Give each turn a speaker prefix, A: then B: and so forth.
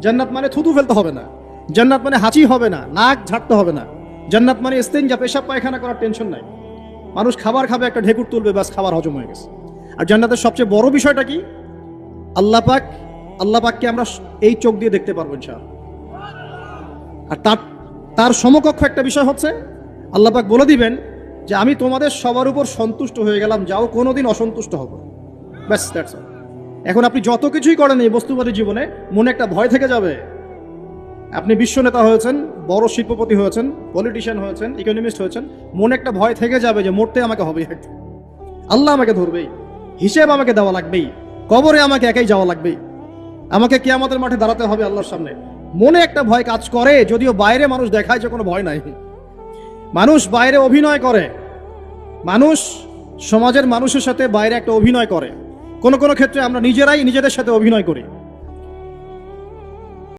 A: জান্নাত মানে থুতু ফেলতে হবে না, জান্নাত মানে হাঁচি হবে না, নাক ঝাড়তে হবে না, জান্নাত মানে ইস্তেঞ্জা পেশাব পায়খানা করার টেনশন নাই। মানুষ খাবার খাবে, একটা ঢেকুর তুলবে, ব্যাস খাবার হজম হয়ে গেছে। আর জান্নাতের সবচেয়ে বড় বিষয়টা কি? আল্লাহ পাককে আমরা এই চোখ দিয়ে দেখতে পারবো ইনশাআল্লাহ। আর তার সমকক্ষ একটা বিষয় হচ্ছে আল্লাহ পাক বলে দিবেন যে আমি তোমাদের সবার উপর সন্তুষ্ট হয়ে গেলাম, যাও কোনোদিন অসন্তুষ্ট হবো। ব্যাস, দ্যাটস অল। এখন আপনি যত কিছুই করেন এই বস্তুবাদী জীবনে, মনে একটা ভয় থেকে যাবে। আপনি বিশ্ব নেতা হয়েছেন, বড় শিল্পপতি হয়েছেন, পলিটিশিয়ান হয়েছেন, ইকোনমিস্ট হয়েছেন, মনে একটা ভয় থেকে যাবে যে মরতে আমাকে হবেই, আল্লাহ আমাকে ধরবেই, হিসেব আমাকে দেওয়া লাগবেই, কবরে আমাকে একাই যাওয়া লাগবেই, আমাকে কিয়ামতের মাঠে দাঁড়াতে হবে আল্লাহর সামনে। মনে একটা ভয় কাজ করে, যদিও বাইরে মানুষ দেখায় যে কোনো ভয় নাই। মানুষ বাইরে অভিনয় করে, মানুষ সমাজের মানুষের সাথে বাইরে একটা অভিনয় করে। কোনো কোনো ক্ষেত্রে আমরা নিজেরাই নিজেদের সাথে অভিনয় করি।